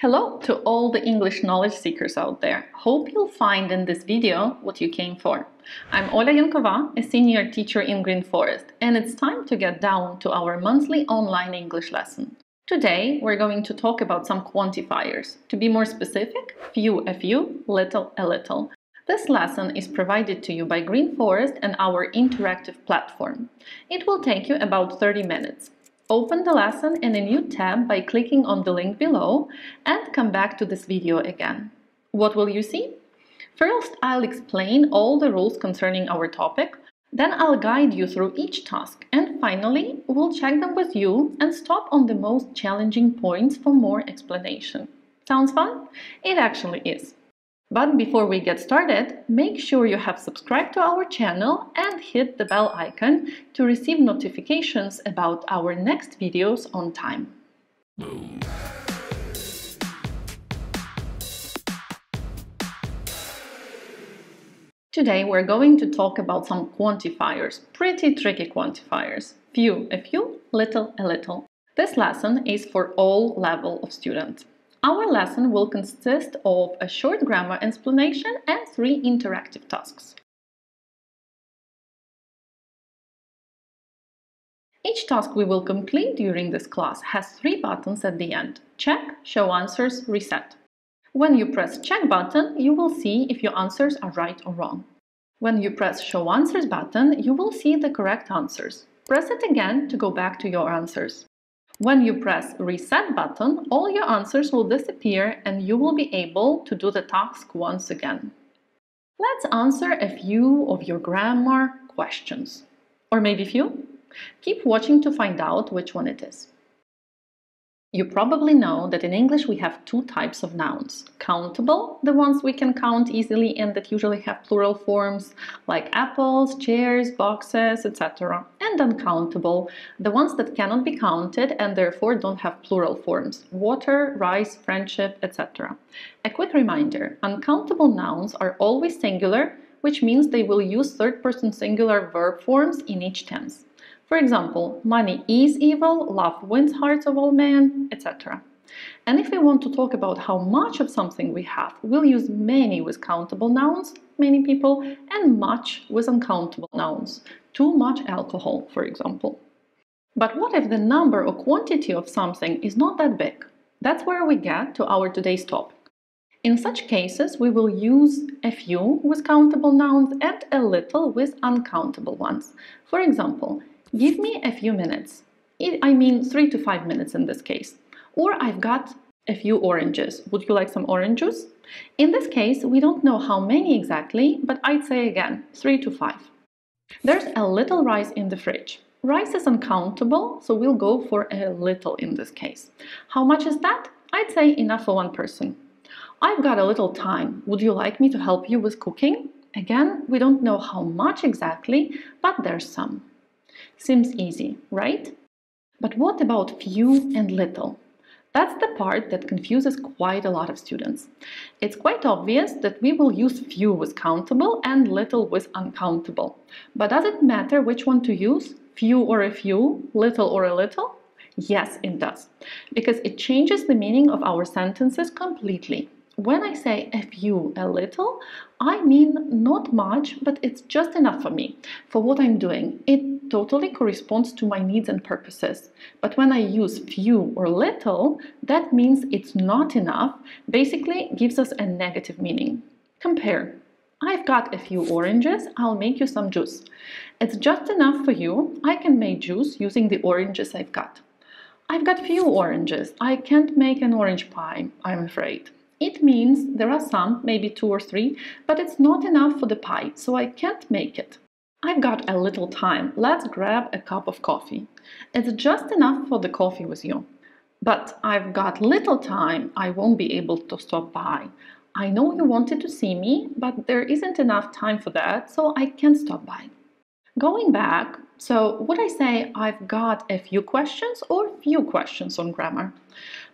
Hello to all the English knowledge seekers out there. Hope you'll find in this video what you came for. I'm Ola Янкова, a senior teacher in Green Forest, and it's time to get down to our monthly online English lesson. Today, we're going to talk about some quantifiers. To be more specific, few a few, little a little. This lesson is provided to you by Green Forest and our interactive platform. It will take you about 30 minutes. Open the lesson in a new tab by clicking on the link below and come back to this video again. What will you see? First, I'll explain all the rules concerning our topic, then I'll guide you through each task, and finally, we'll check them with you and stop on the most challenging points for more explanation. Sounds fun? It actually is. But before we get started, make sure you have subscribed to our channel and hit the bell icon to receive notifications about our next videos on time. Today we're going to talk about some quantifiers, pretty tricky quantifiers. Few a few, little a little. This lesson is for all levels of students. Our lesson will consist of a short grammar explanation and 3 interactive tasks. Each task we will complete during this class has 3 buttons at the end: check, show answers, reset. When you press check button, you will see if your answers are right or wrong. When you press show answers button, you will see the correct answers. Press it again to go back to your answers. When you press reset button, all your answers will disappear and you will be able to do the task once again. Let's answer a few of your grammar questions. Or maybe few? Keep watching to find out which one it is. You probably know that in English we have 2 types of nouns. Countable, the ones we can count easily and that usually have plural forms, like apples, chairs, boxes, etc. And uncountable, the ones that cannot be counted and therefore don't have plural forms, water, rice, friendship, etc. A quick reminder, uncountable nouns are always singular, which means they will use third-person singular verb forms in each tense. For example, money is evil, love wins hearts of all men, etc. And if we want to talk about how much of something we have, we'll use many with countable nouns, many people, and much with uncountable nouns, too much alcohol, for example. But what if the number or quantity of something is not that big? That's where we get to our today's topic. In such cases, we will use a few with countable nouns and a little with uncountable ones. For example, give me a few minutes. I mean 3 to 5 minutes in this case. Or I've got a few oranges. Would you like some orange juice? In this case, we don't know how many exactly, but I'd say again, 3 to 5. There's a little rice in the fridge. Rice is uncountable, so we'll go for a little in this case. How much is that? I'd say enough for 1 person. I've got a little time. Would you like me to help you with cooking? Again, we don't know how much exactly, but there's some. Seems easy, right? But what about few and little? That's the part that confuses quite a lot of students. It's quite obvious that we will use few with countable and little with uncountable. But does it matter which one to use? Few or a few? Little or a little? Yes, it does. Because it changes the meaning of our sentences completely. When I say a few, a little, I mean not much, but it's just enough for me, for what I'm doing. It totally corresponds to my needs and purposes. But when I use few or little, that means it's not enough, basically gives us a negative meaning. Compare. I've got a few oranges, I'll make you some juice. It's just enough for you, I can make juice using the oranges I've got. I've got few oranges, I can't make an orange pie, I'm afraid. It means there are some, maybe 2 or 3, but it's not enough for the pie, so I can't make it. I've got a little time, let's grab a cup of coffee. It's just enough for the coffee with you. But I've got little time, I won't be able to stop by. I know you wanted to see me, but there isn't enough time for that, so I can't stop by. Going back, so would I say I've got a few questions or few questions on grammar?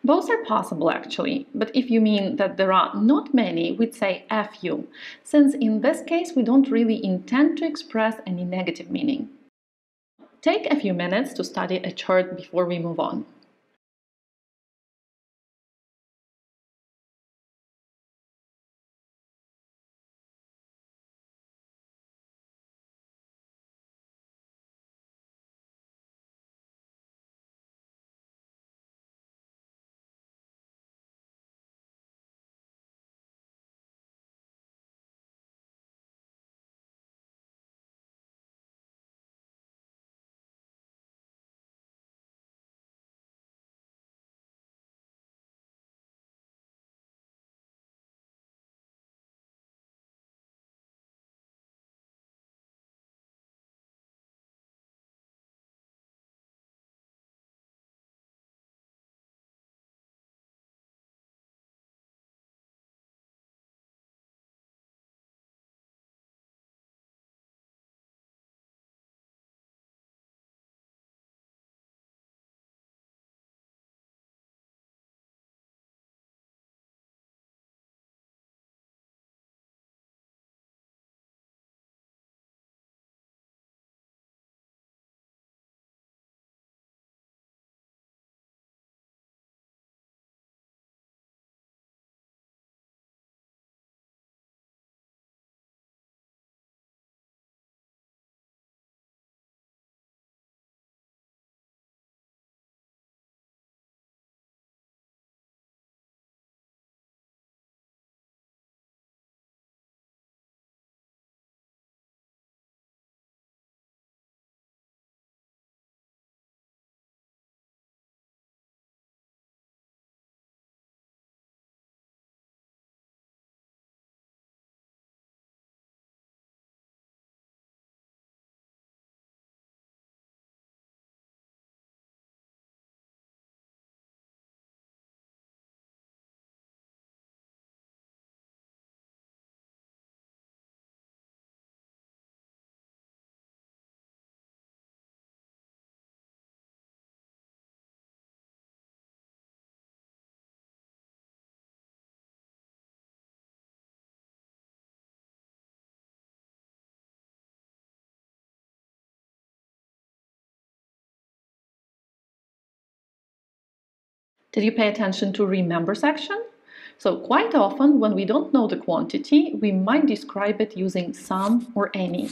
Both are possible actually, but if you mean that there are not many, we'd say a few, since in this case we don't really intend to express any negative meaning. Take a few minutes to study a chart before we move on. Did you pay attention to remember section? So quite often, when we don't know the quantity, we might describe it using some or any.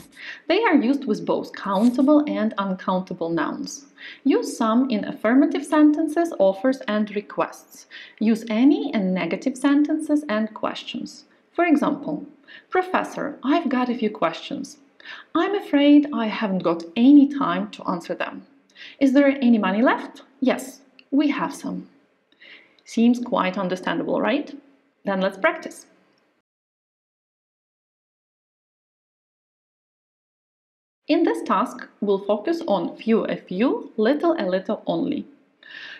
They are used with both countable and uncountable nouns. Use some in affirmative sentences, offers, and requests. Use any in negative sentences and questions. For example, Professor, I've got a few questions. I'm afraid I haven't got any time to answer them. Is there any money left? Yes, we have some. Seems quite understandable, right? Then let's practice. In this task, we'll focus on few a few, little a little only.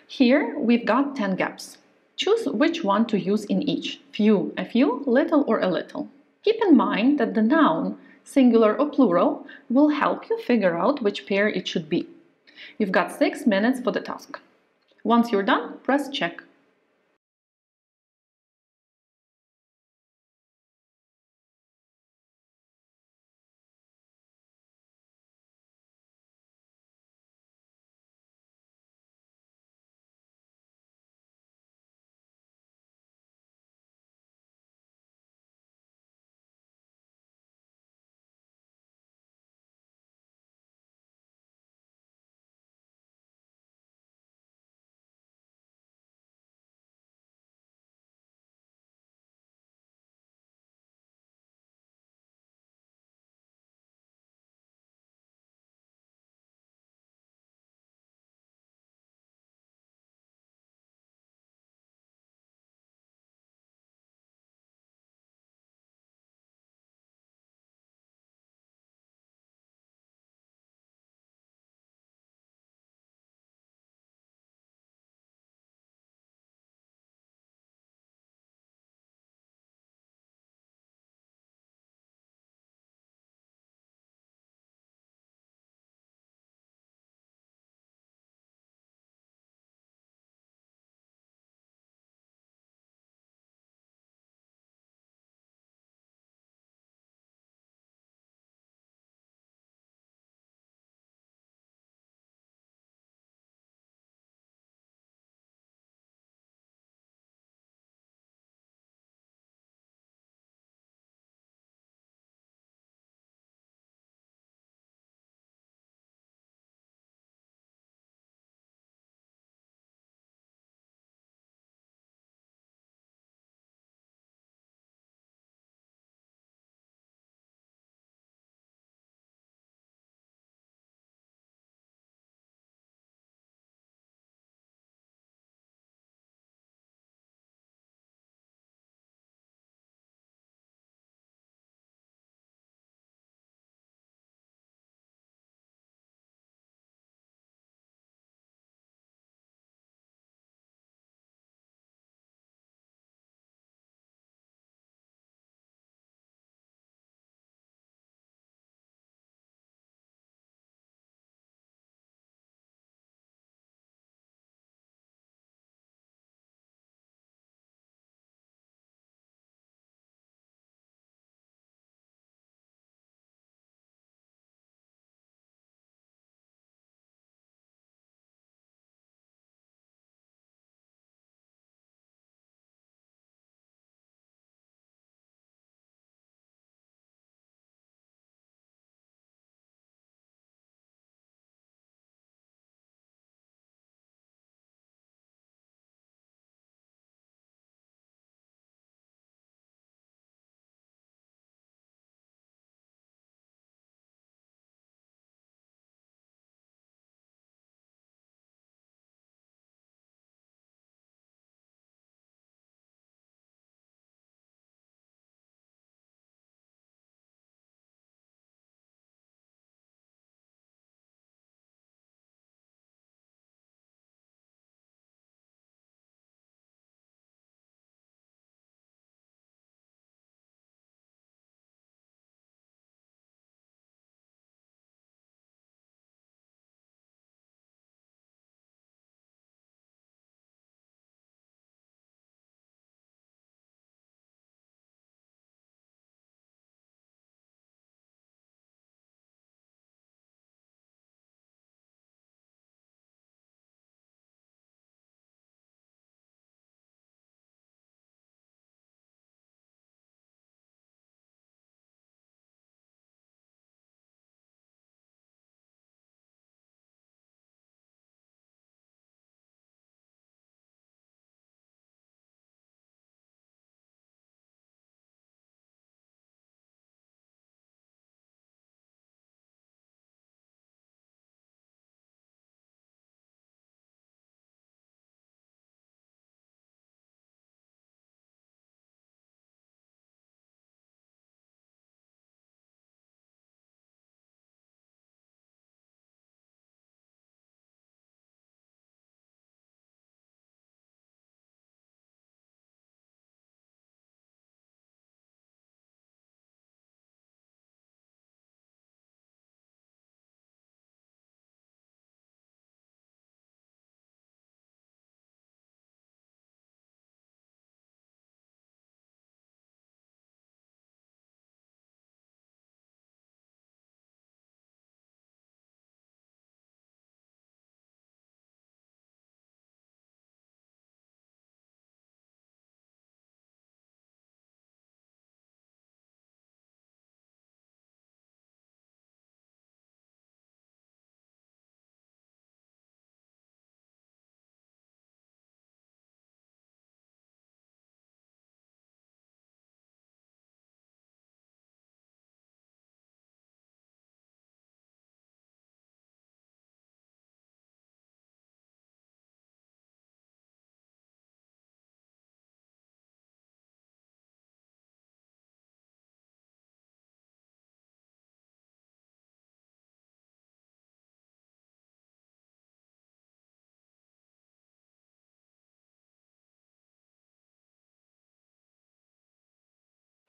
Here we've got 10 gaps. Choose which one to use in each, few, a few, little or a little. Keep in mind that the noun, singular or plural, will help you figure out which pair it should be. You've got 6 minutes for the task. Once you're done, press check.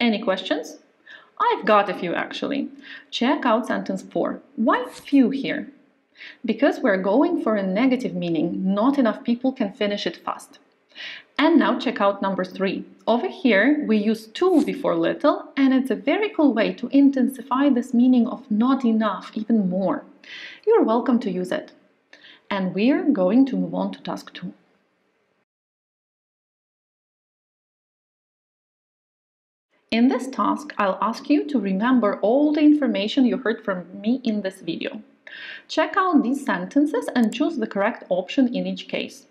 Any questions? I've got a few actually. Check out sentence 4. Why few here? Because we're going for a negative meaning, not enough people can finish it fast. And now check out number 3. Over here, we use to before little, and it's a very cool way to intensify this meaning of not enough even more. You're welcome to use it. And we're going to move on to task 2. In this task, I'll ask you to remember all the information you heard from me in this video. Check out these sentences and choose the correct option in each case.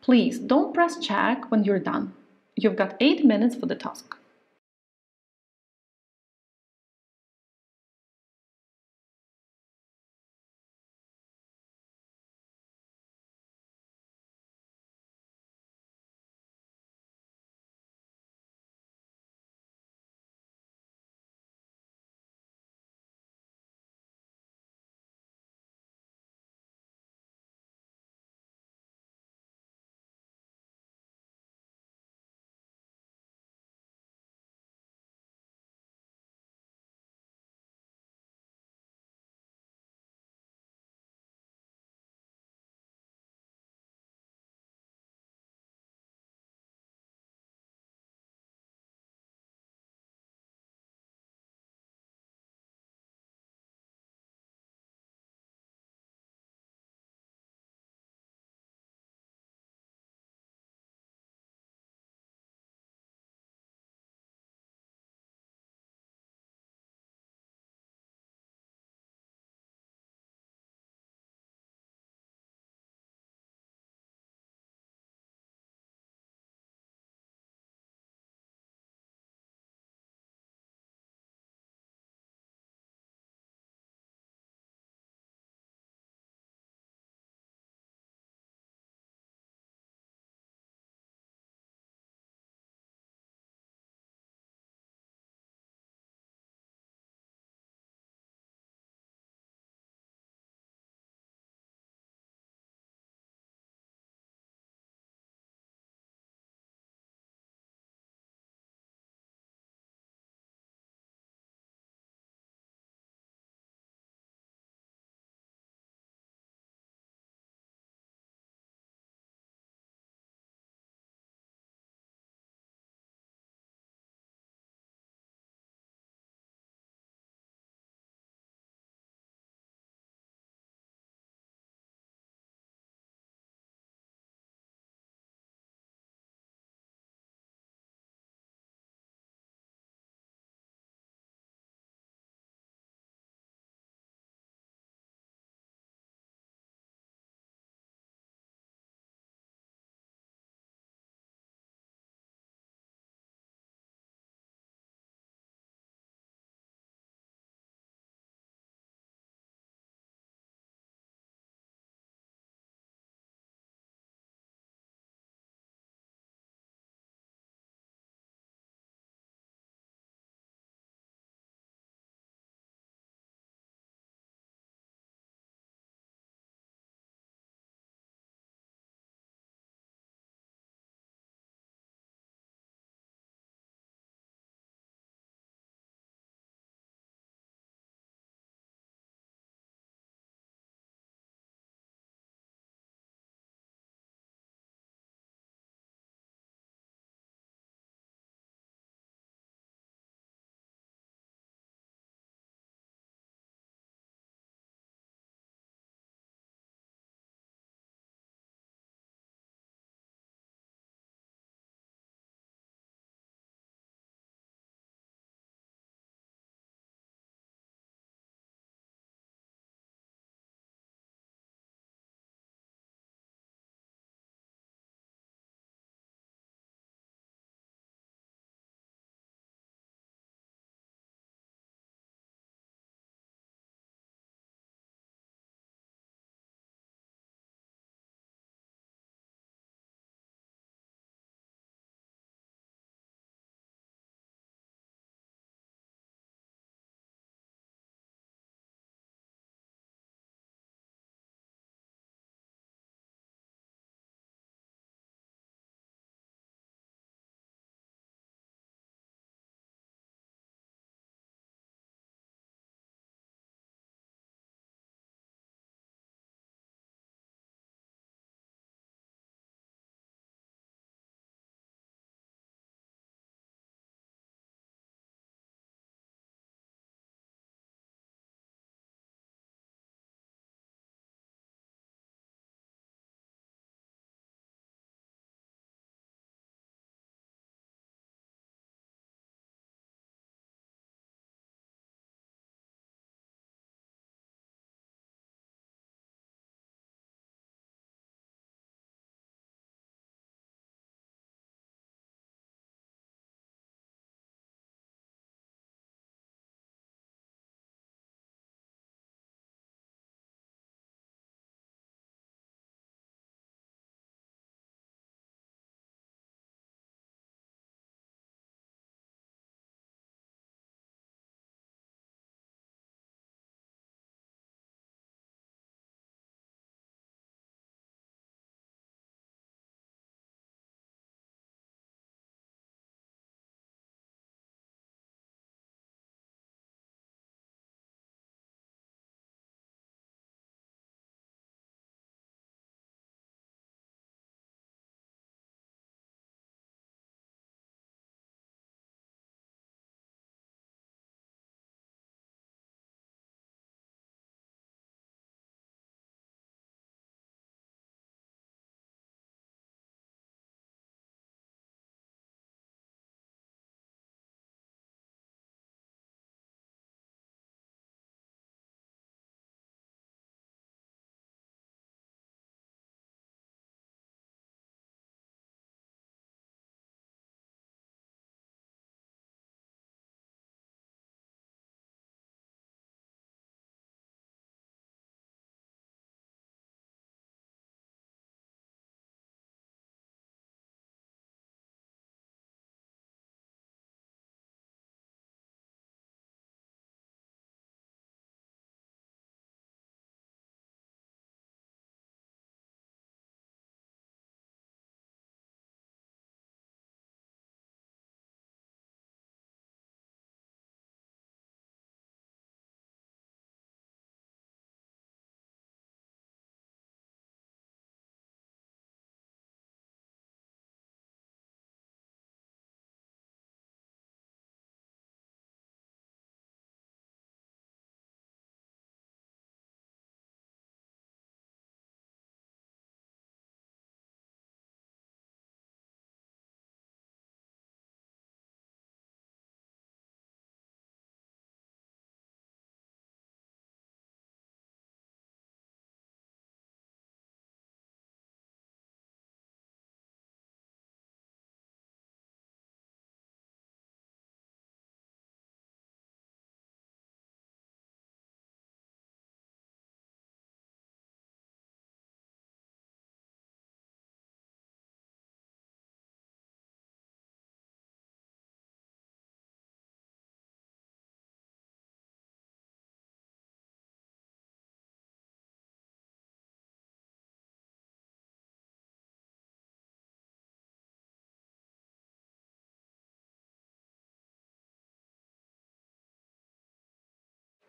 Please don't press check when you're done. You've got 8 minutes for the task.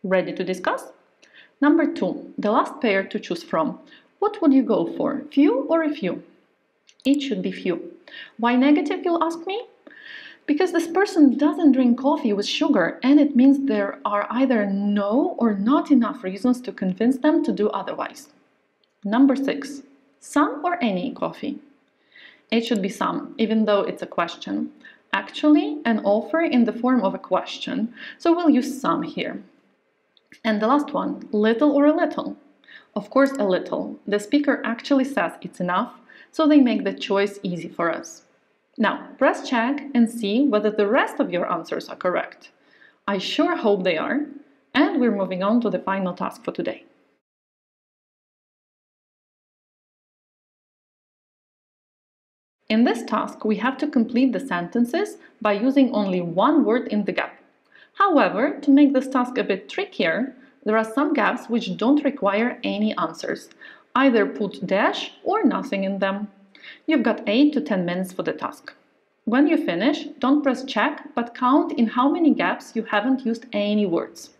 Ready to discuss? Number 2, the last pair to choose from. What would you go for, few or a few? It should be few. Why negative, you'll ask me? Because this person doesn't drink coffee with sugar, and it means there are either no or not enough reasons to convince them to do otherwise. Number 6, some or any coffee? It should be some, even though it's a question. Actually, an offer in the form of a question, so we'll use some here. And the last one, little or a little? Of course, a little. The speaker actually says it's enough, so they make the choice easy for us. Now, press check and see whether the rest of your answers are correct. I sure hope they are. And we're moving on to the final task for today. In this task, we have to complete the sentences by using only one word in the gap. However, to make this task a bit trickier, there are some gaps which don't require any answers. Either put dash or nothing in them. You've got 8 to 10 minutes for the task. When you finish, don't press check, but count in how many gaps you haven't used any words.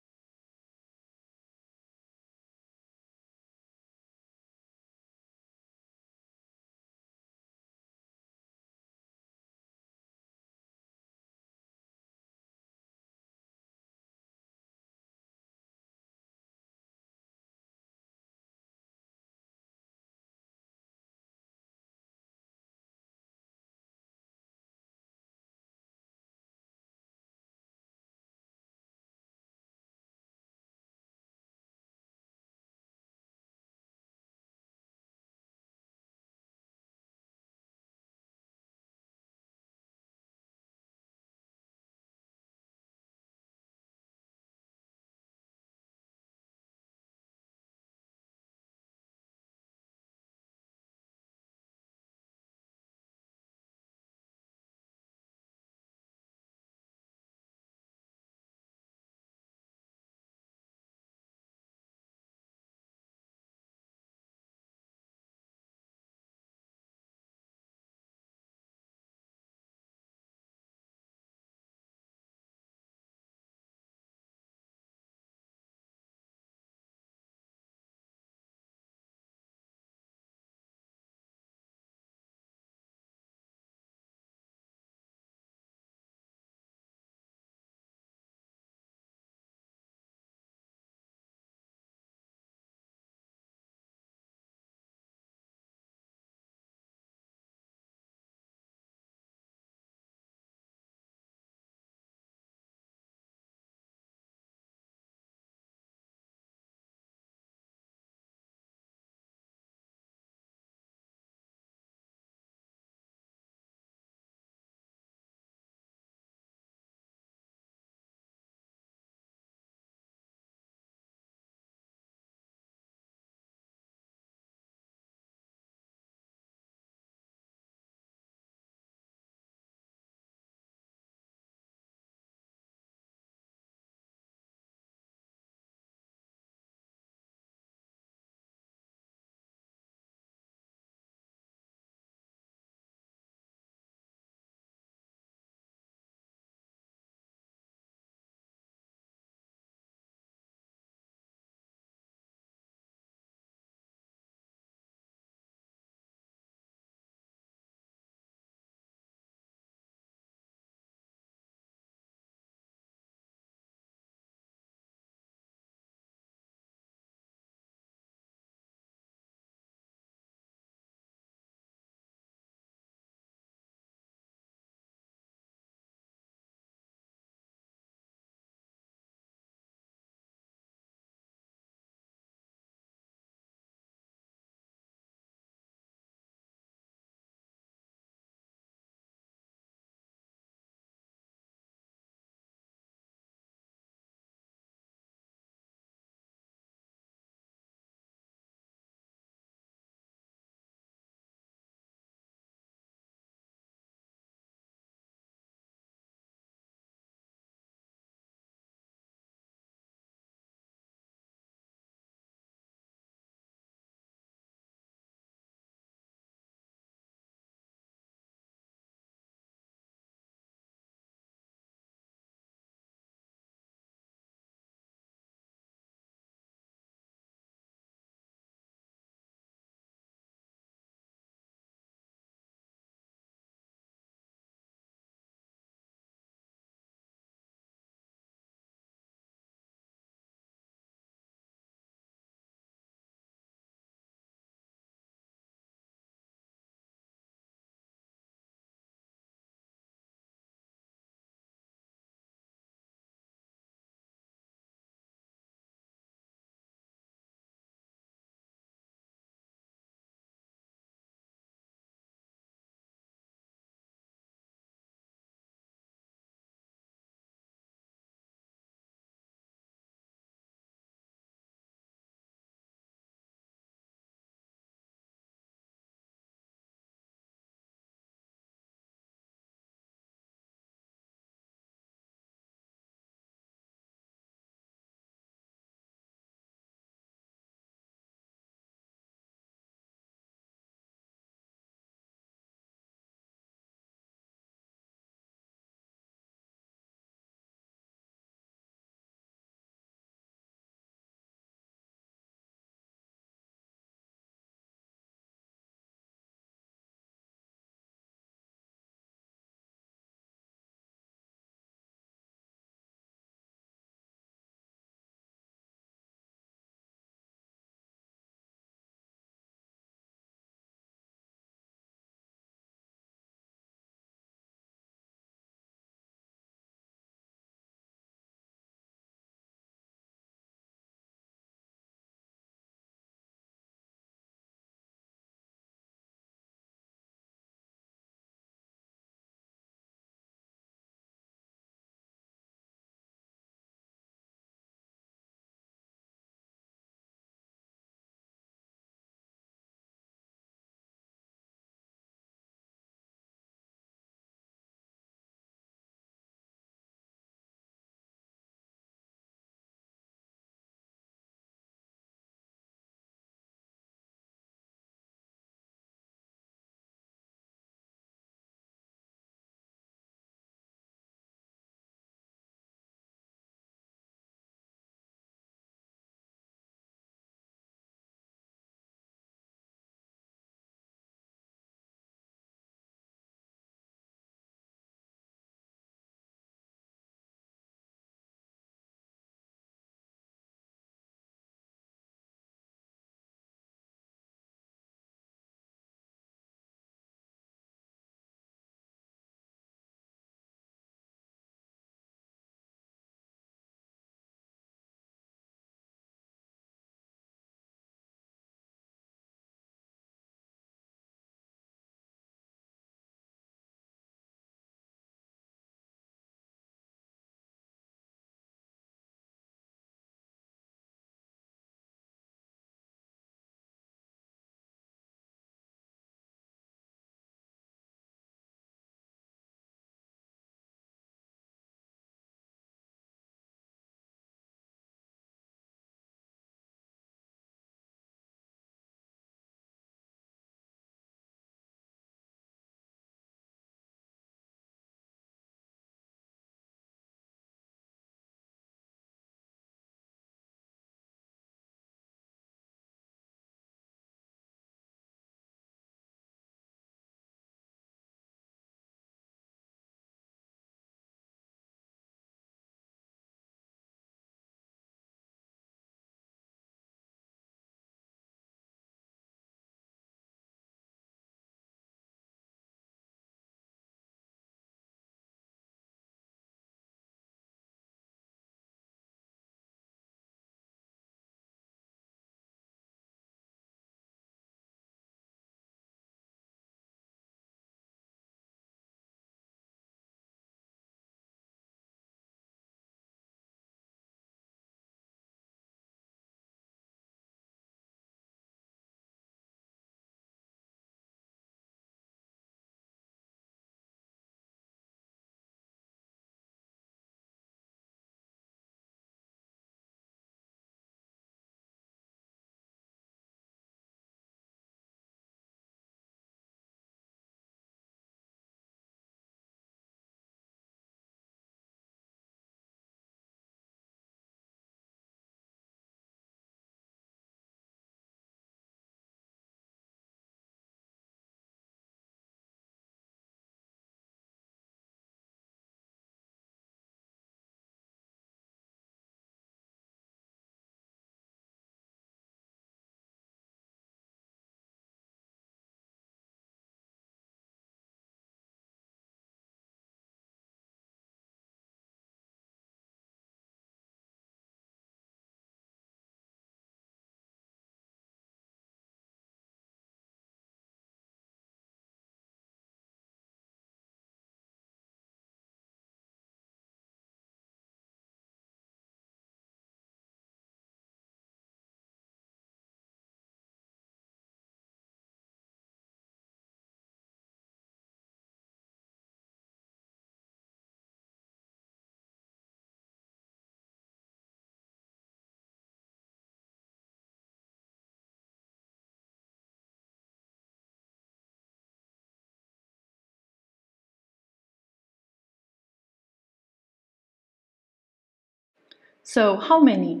So, how many?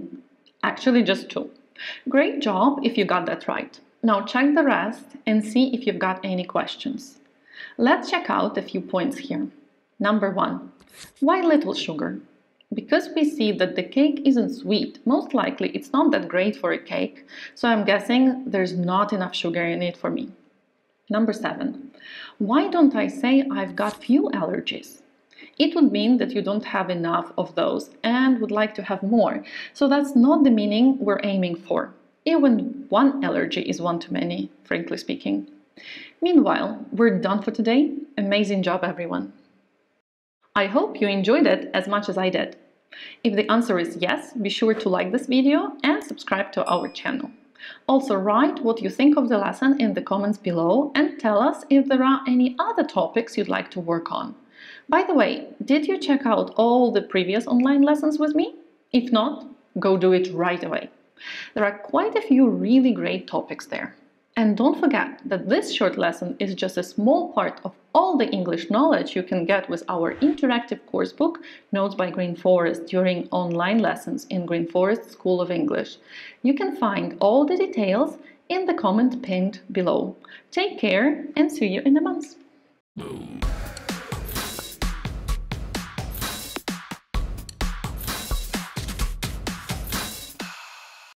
Actually, just 2. Great job if you got that right. Now check the rest and see if you've got any questions. Let's check out a few points here. Number 1. Why little sugar? Because we see that the cake isn't sweet, most likely it's not that great for a cake, so I'm guessing there's not enough sugar in it for me. Number 7. Why don't I say I've got few allergies? It would mean that you don't have enough of those and would like to have more, so that's not the meaning we're aiming for. Even one allergy is one too many, frankly speaking. Meanwhile, we're done for today. Amazing job, everyone. I hope you enjoyed it as much as I did. If the answer is yes, be sure to like this video and subscribe to our channel. Also write what you think of the lesson in the comments below and tell us if there are any other topics you'd like to work on. By the way, did you check out all the previous online lessons with me? If not, go do it right away. There are quite a few really great topics there. And don't forget that this short lesson is just a small part of all the English knowledge you can get with our interactive course book, Notes by Green Forest, during online lessons in Green Forest School of English. You can find all the details in the comment pinned below. Take care and see you in a month.